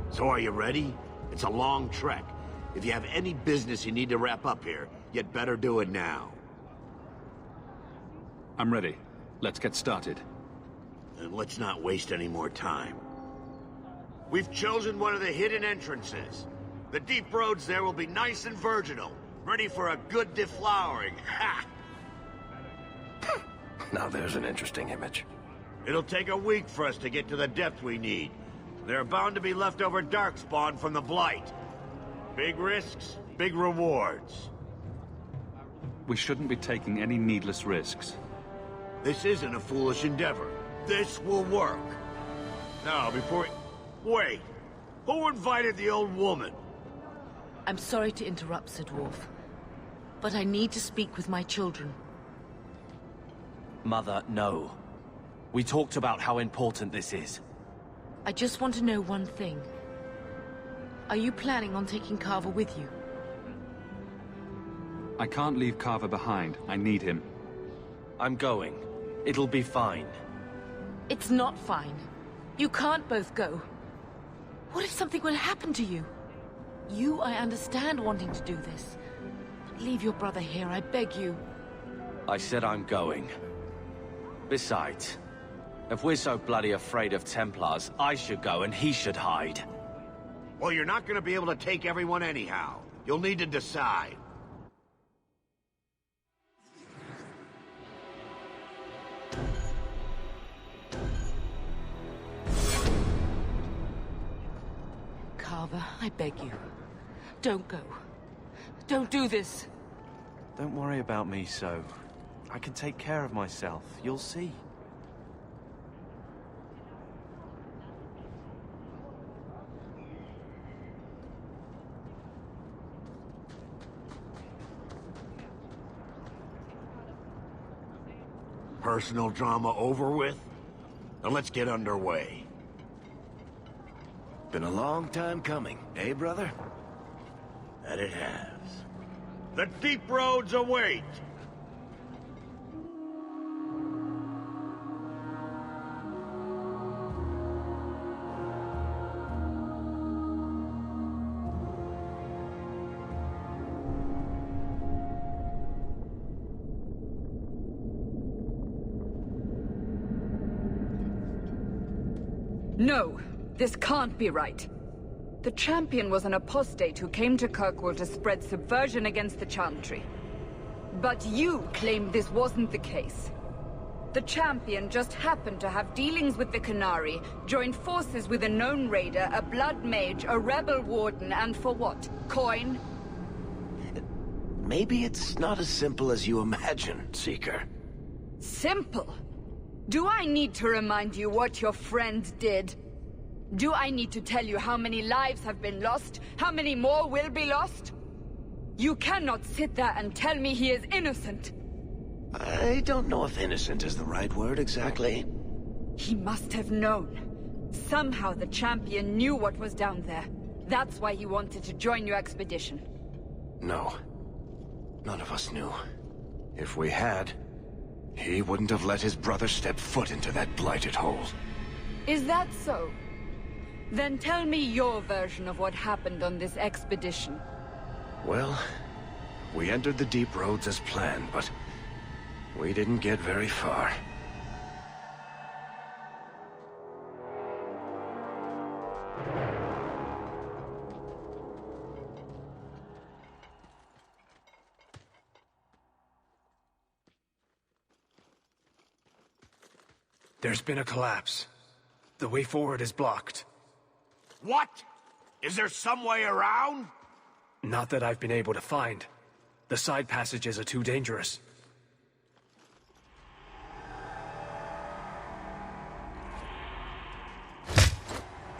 So are you ready? It's a long trek. If you have any business you need to wrap up here, you'd better do it now. I'm ready. Let's get started. And let's not waste any more time. We've chosen one of the hidden entrances. The deep roads there will be nice and virginal, ready for a good deflowering. Ha! Now there's an interesting image. It'll take a week for us to get to the depth we need. There are bound to be leftover darkspawn from the Blight. Big risks, big rewards. We shouldn't be taking any needless risks. This isn't a foolish endeavor. This will work. Now, before... Wait! Who invited the old woman? I'm sorry to interrupt, Sir Dwarf, but I need to speak with my children. Mother, no. We talked about how important this is. I just want to know one thing. Are you planning on taking Carver with you? I can't leave Carver behind. I need him. I'm going. It'll be fine. It's not fine. You can't both go. What if something will happen to you? You, I understand wanting to do this. But leave your brother here, I beg you. I said I'm going. Besides, if we're so bloody afraid of Templars, I should go and he should hide. Well, you're not gonna be able to take everyone anyhow. You'll need to decide. Carver, I beg you. Don't go. Don't do this. Don't worry about me, so. I can take care of myself. You'll see. Personal drama over with? Now let's get underway. Been a long time coming, eh, brother? That it has. The deep roads await! No, this can't be right. The champion was an apostate who came to Kirkwall to spread subversion against the Chantry. But you claim this wasn't the case. The champion just happened to have dealings with the Canary, joined forces with a known raider, a blood mage, a rebel warden, and for what? Coin? Maybe it's not as simple as you imagine, Seeker. Simple? Do I need to remind you what your friend did? Do I need to tell you how many lives have been lost? How many more will be lost? You cannot sit there and tell me he is innocent. I don't know if innocent is the right word exactly. He must have known. Somehow the champion knew what was down there. That's why he wanted to join your expedition. No. None of us knew. If we had, he wouldn't have let his brother step foot into that blighted hole. Is that so? Then tell me your version of what happened on this expedition. Well, we entered the deep roads as planned, but we didn't get very far. There's been a collapse. The way forward is blocked. What? Is there some way around? Not that I've been able to find. The side passages are too dangerous.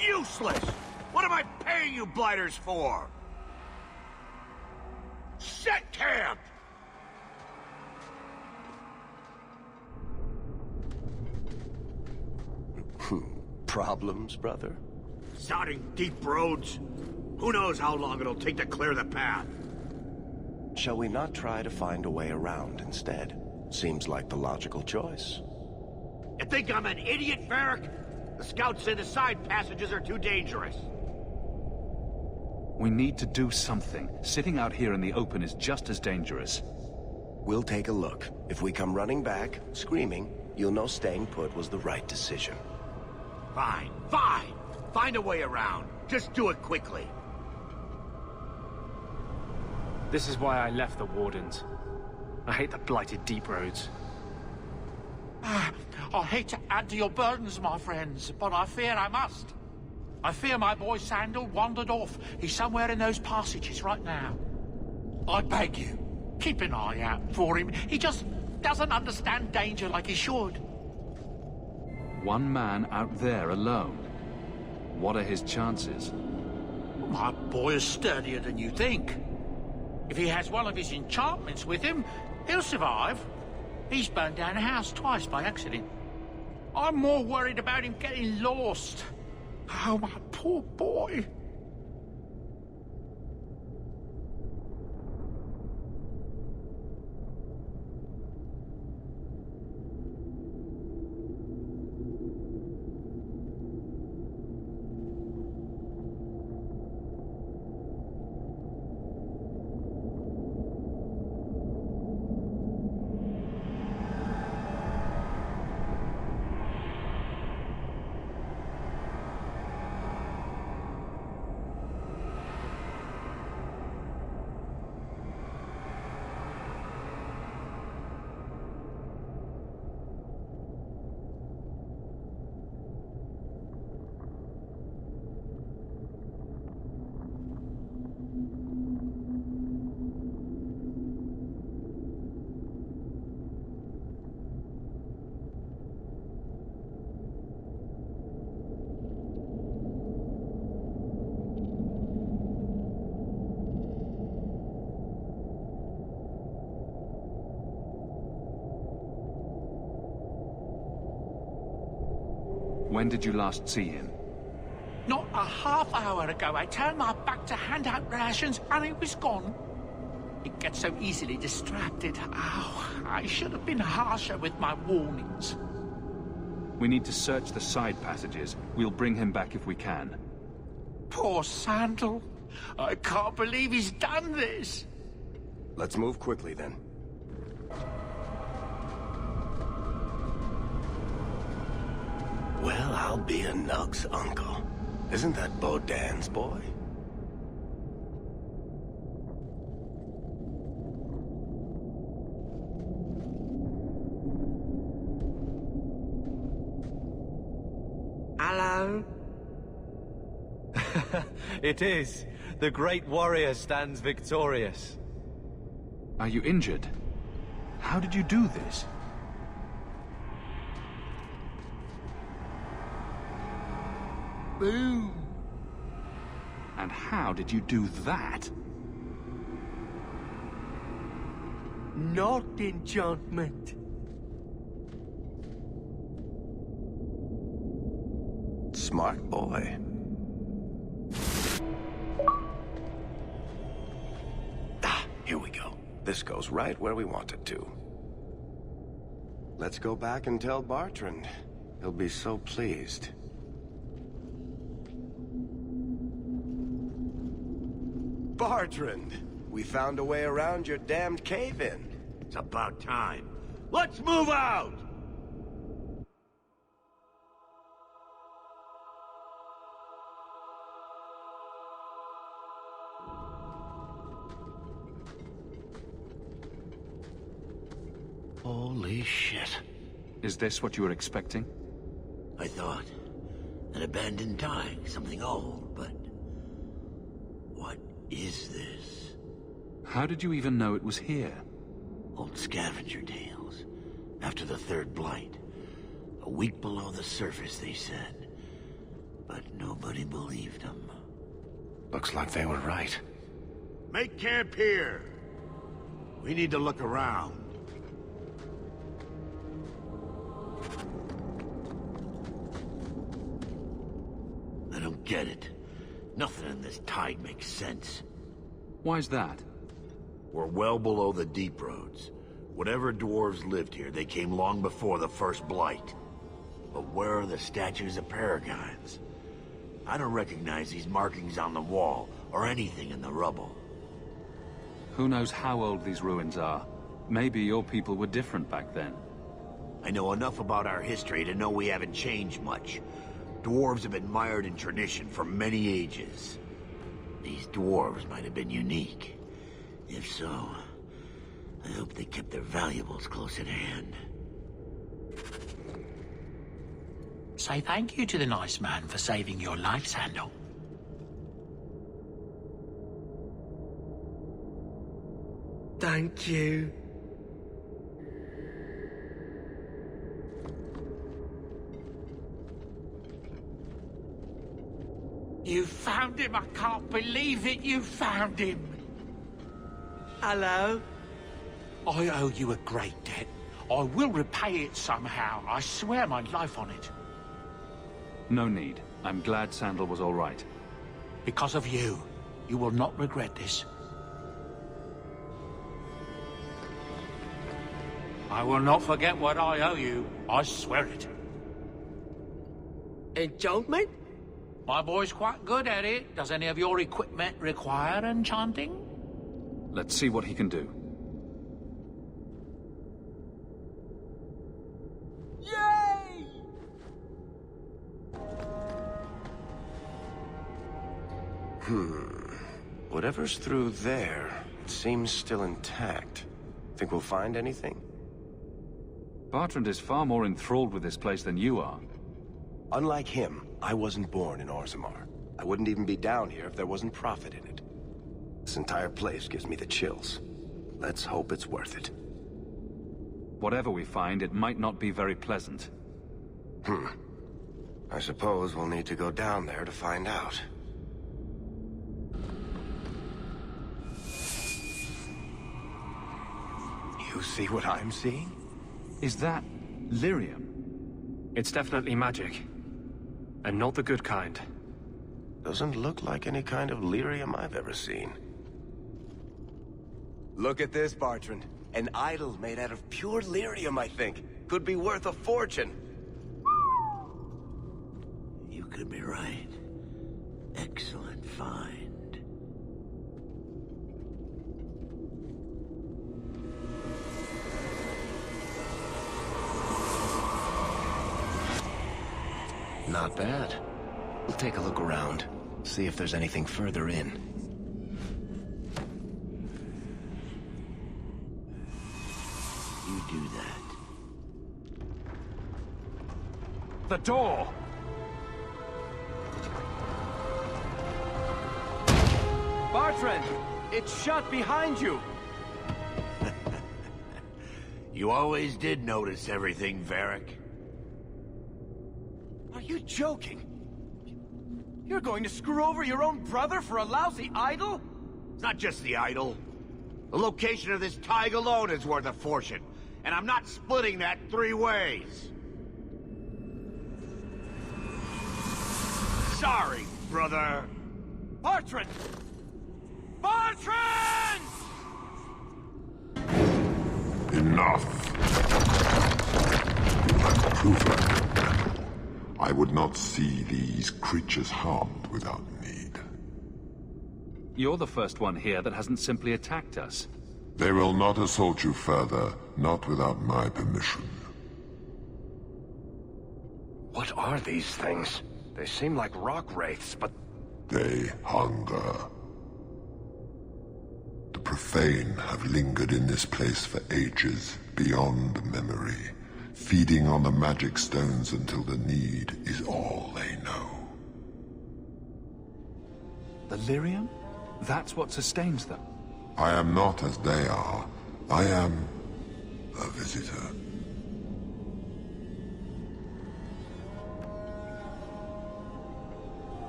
Useless! What am I paying you blighters for? Set camp! Problems, brother? Sounding deep roads. Who knows how long it'll take to clear the path? Shall we not try to find a way around instead? Seems like the logical choice. You think I'm an idiot, Varric? The scouts say the side passages are too dangerous. We need to do something. Sitting out here in the open is just as dangerous. We'll take a look. If we come running back, screaming, you'll know staying put was the right decision. Fine, fine! Find a way around. Just do it quickly. This is why I left the Wardens. I hate the blighted deep roads. I hate to add to your burdens, my friends, but I fear I must. I fear my boy Sandal wandered off. He's somewhere in those passages right now. I beg you, keep an eye out for him. He just doesn't understand danger like he should. One man out there alone. What are his chances? My boy is sturdier than you think. If he has one of his enchantments with him, he'll survive. He's burned down a house twice by accident. I'm more worried about him getting lost. Oh, my poor boy. When did you last see him? Not a half hour ago, I turned my back to hand out rations, and he was gone. He gets so easily distracted. Oh, I should have been harsher with my warnings. We need to search the side passages. We'll bring him back if we can. Poor Sandal. I can't believe he's done this. Let's move quickly, then. Well, I'll be a Nug's uncle. Isn't that Bodan's boy? Hello? It is. The great warrior stands victorious. Are you injured? How did you do this? Boom! And how did you do that? Not enchantment. Smart boy. Here we go. This goes right where we want it to. Let's go back and tell Bartrand. He'll be so pleased. Bartrand, we found a way around your damned cave-in. It's about time. Let's move out! Holy shit. Is this what you were expecting? I thought. An abandoned dike, something old, but... what is this? How did you even know it was here? Old scavenger tales. After the third blight. A week below the surface, they said. But nobody believed them. Looks like they were right. Make camp here! We need to look around. I don't get it. Nothing in this tide makes sense. Why's that? We're well below the deep roads. Whatever dwarves lived here, they came long before the first blight. But where are the statues of paragons? I don't recognize these markings on the wall, or anything in the rubble. Who knows how old these ruins are? Maybe your people were different back then. I know enough about our history to know we haven't changed much. Dwarves have been mired in tradition for many ages. These dwarves might have been unique. If so, I hope they kept their valuables close at hand. Say thank you to the nice man for saving your life, Sandal. Thank you. You found him! I can't believe it! You found him! Hello. I owe you a great debt. I will repay it somehow. I swear my life on it. No need. I'm glad Sandal was all right. Because of you. You will not regret this. I will not forget what I owe you. I swear it. Enchantment? My boy's quite good at it. Does any of your equipment require enchanting? Let's see what he can do. Yay! Whatever's through there, it seems still intact. Think we'll find anything? Bertrand is far more enthralled with this place than you are. Unlike him, I wasn't born in Orzammar. I wouldn't even be down here if there wasn't profit in it. This entire place gives me the chills. Let's hope it's worth it. Whatever we find, it might not be very pleasant. I suppose we'll need to go down there to find out. You see what I'm seeing? Is that lyrium? It's definitely magic. And not the good kind. Doesn't look like any kind of lyrium I've ever seen. Look at this, Bertrand. An idol made out of pure lyrium, I think. Could be worth a fortune. You could be right. Excellent find. Not bad. We'll take a look around. See if there's anything further in. You do that. The door! Bertrand! It's shut behind you! You always did notice everything, Varric. Are you joking? You're going to screw over your own brother for a lousy idol? It's not just the idol. The location of this tag alone is worth a fortune, and I'm not splitting that 3 ways. Sorry, brother. Bertrand! Bertrand! Enough. You have proven. I would not see these creatures harmed without need. You're the first one here that hasn't simply attacked us. They will not assault you further, not without my permission. What are these things? They seem like rock wraiths, but... They hunger. The profane have lingered in this place for ages, beyond memory, feeding on the magic stones until the need is all they know. The lyrium? That's what sustains them. I am not as they are. I am a visitor.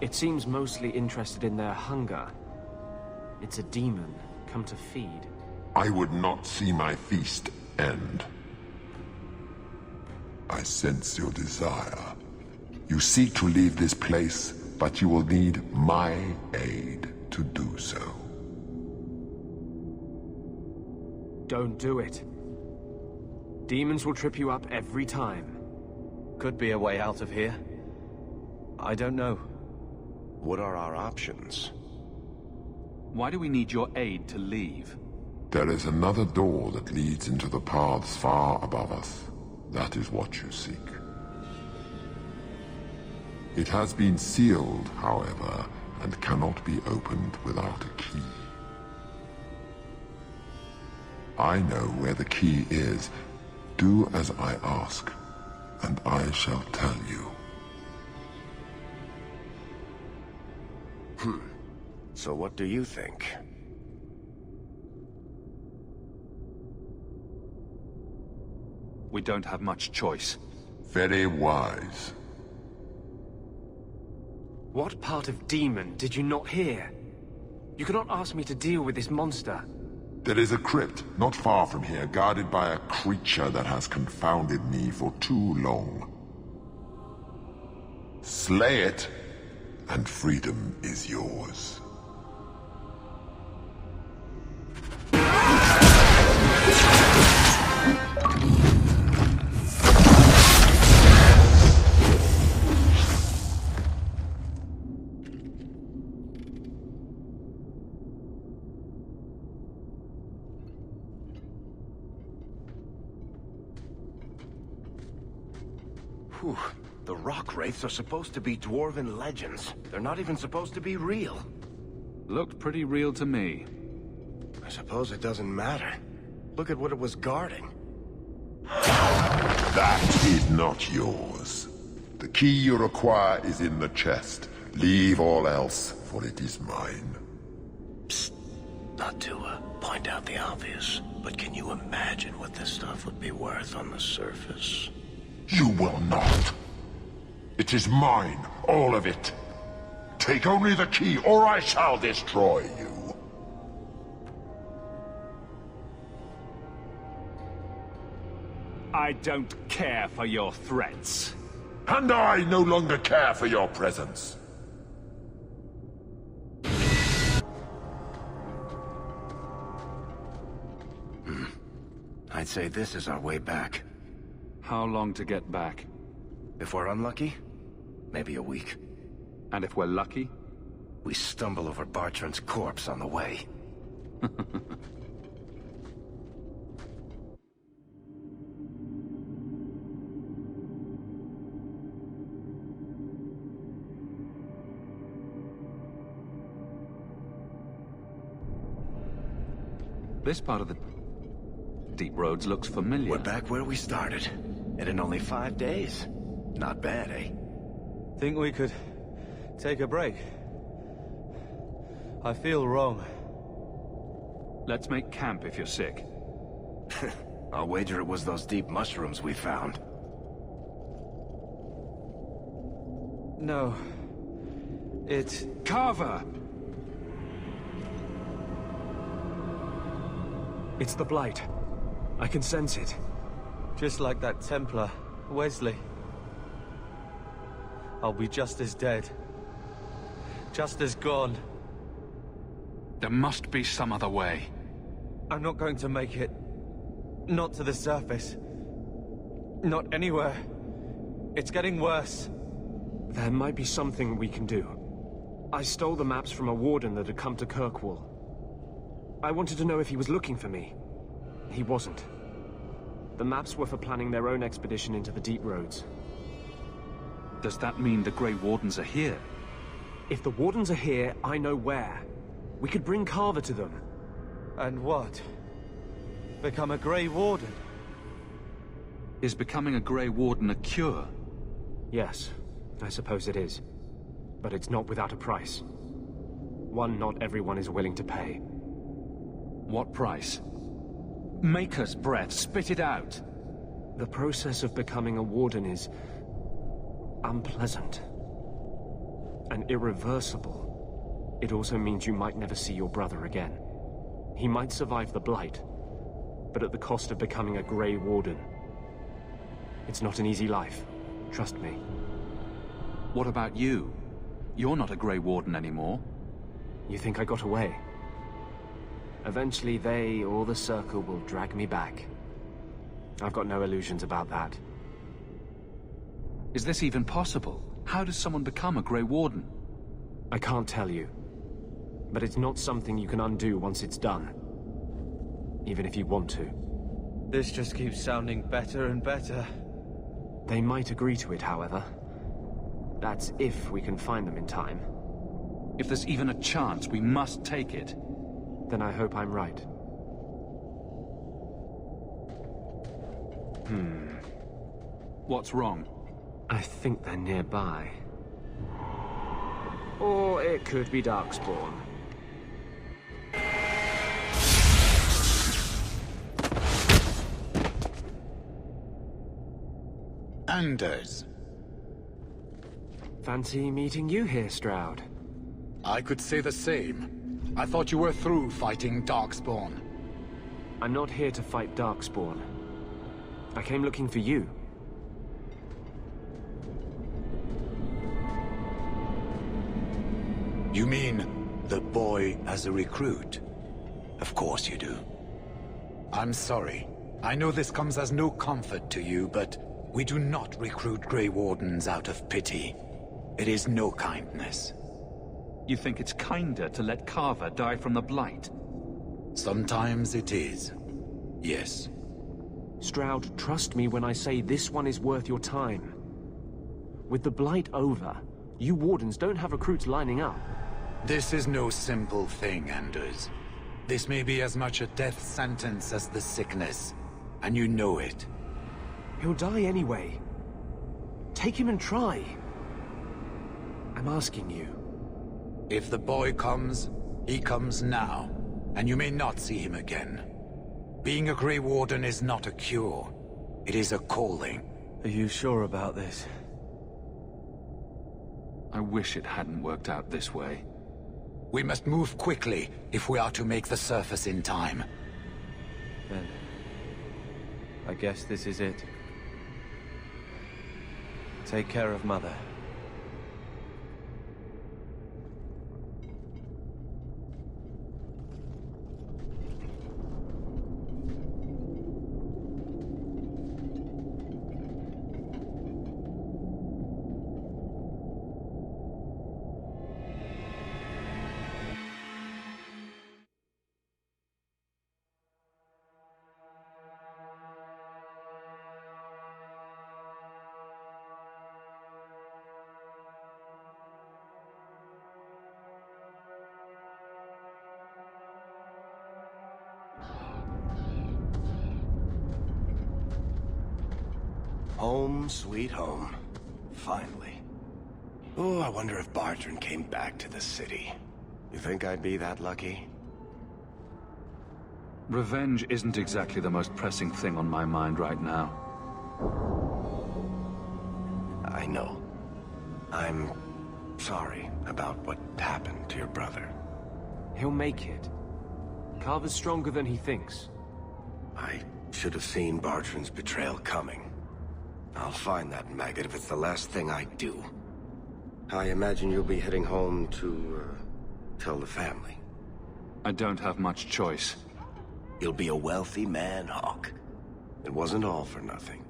It seems mostly interested in their hunger. It's a demon, come to feed. I would not see my feast end. I sense your desire. You seek to leave this place, but you will need my aid to do so. Don't do it. Demons will trip you up every time. Could be a way out of here. I don't know. What are our options? Why do we need your aid to leave? There is another door that leads into the paths far above us. That is what you seek. It has been sealed, however, and cannot be opened without a key. I know where the key is. Do as I ask, and I shall tell you. So what do you think? We don't have much choice. Very wise. What part of demon did you not hear? You cannot ask me to deal with this monster. There is a crypt not far from here, guarded by a creature that has confounded me for too long. Slay it, and freedom is yours. Whew. The rock wraiths are supposed to be dwarven legends. They're not even supposed to be real. Looked pretty real to me. I suppose it doesn't matter. Look at what it was guarding. That is not yours. The key you require is in the chest. Leave all else, for it is mine. Psst. Not to point out the obvious, but can you imagine what this stuff would be worth on the surface? You will not. It is mine, all of it. Take only the key, or I shall destroy you. I don't care for your threats. And I no longer care for your presence. I'd say this is our way back. How long to get back? If we're unlucky, maybe a week. And if we're lucky? We stumble over Bartrand's corpse on the way. This part of the deep roads looks familiar. We're back where we started. And in only 5 days. Not bad, eh? Think we could take a break? I feel wrong. Let's make camp if you're sick. I'll wager it was those deep mushrooms we found. No. It's... Carver! It's the Blight. I can sense it. just like that Templar, Wesley. I'll be just as dead. Just as gone. There must be some other way. I'm not going to make it. Not to the surface. Not anywhere. It's getting worse. There might be something we can do. I stole the maps from a warden that had come to Kirkwall. I wanted to know if he was looking for me. He wasn't. The maps were for planning their own expedition into the deep roads. Does that mean the Grey Wardens are here? If the Wardens are here, I know where. We could bring Carver to them. And what? Become a Grey Warden? Is becoming a Grey Warden a cure? Yes, I suppose it is. But it's not without a price. One not everyone is willing to pay. What price? Maker's breath, spit it out! The process of becoming a Warden is... unpleasant. And irreversible. It also means you might never see your brother again. He might survive the Blight, but at the cost of becoming a Grey Warden. It's not an easy life, trust me. What about you? You're not a Grey Warden anymore. You think I got away? Eventually they, or the Circle, will drag me back. I've got no illusions about that. Is this even possible? How does someone become a Grey Warden? I can't tell you. But it's not something you can undo once it's done. Even if you want to. This just keeps sounding better and better. They might agree to it, however. That's if we can find them in time. If there's even a chance, we must take it. Then I hope I'm right. What's wrong? I think they're nearby. Or it could be Darkspawn. Anders. Fancy meeting you here, Stroud. I could say the same. I thought you were through fighting Darkspawn. I'm not here to fight Darkspawn. I came looking for you. You mean the boy as a recruit? Of course you do. I'm sorry. I know this comes as no comfort to you, but we do not recruit Grey Wardens out of pity. It is no kindness. You think it's kinder to let Carver die from the Blight? Sometimes it is. Yes. Stroud, trust me when I say this one is worth your time. With the Blight over, you Wardens don't have recruits lining up. This is no simple thing, Anders. This may be as much a death sentence as the sickness, and you know it. He'll die anyway. Take him and try. I'm asking you. If the boy comes, he comes now, and you may not see him again. Being a Grey Warden is not a cure. It is a calling. Are you sure about this? I wish it hadn't worked out this way. We must move quickly if we are to make the surface in time. Then I guess this is it. Take care of Mother. Home, sweet home. Finally. Oh, I wonder if Bartrand came back to the city. You think I'd be that lucky? Revenge isn't exactly the most pressing thing on my mind right now. I know. I'm sorry about what happened to your brother. He'll make it. Carver's stronger than he thinks. I should have seen Bartrand's betrayal coming. I'll find that maggot if it's the last thing I do. I imagine you'll be heading home to, tell the family. I don't have much choice. You'll be a wealthy man, Hawk. It wasn't all for nothing.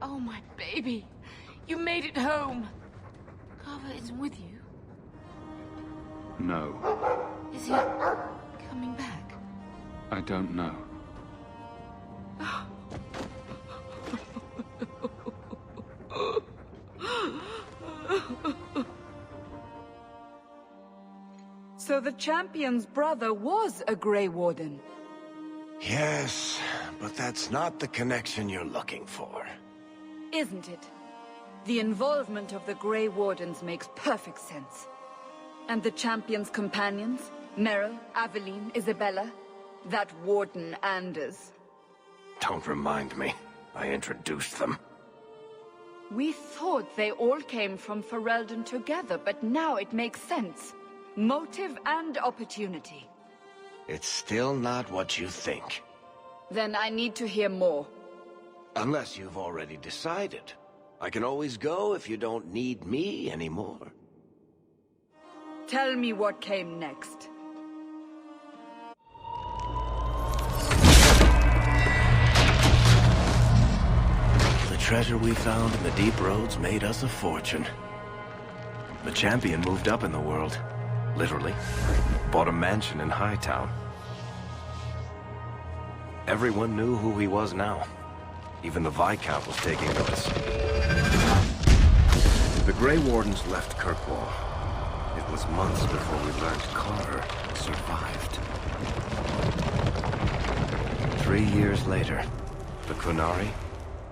Oh, my baby. You made it home. Carver isn't with you. No. Is he coming back? I don't know. So the champion's brother was a Grey Warden. Yes, but that's not the connection you're looking for. Isn't it? The involvement of the Grey Wardens makes perfect sense. And the champion's companions? Merrill, Aveline, Isabella? That Warden Anders? Don't remind me. I introduced them. We thought they all came from Ferelden together, but now it makes sense. Motive and opportunity. It's still not what you think. Then I need to hear more. Unless you've already decided. I can always go if you don't need me anymore. Tell me what came next. The treasure we found in the deep roads made us a fortune. The champion moved up in the world, literally. Bought a mansion in Hightown. Everyone knew who he was now. Even the Viscount was taking notice. The Grey Wardens left Kirkwall. It was months before we learned Carver survived. 3 years later, the Qunari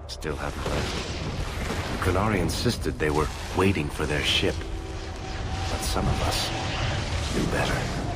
still hadn't left. The Qunari insisted they were waiting for their ship. But some of us knew better.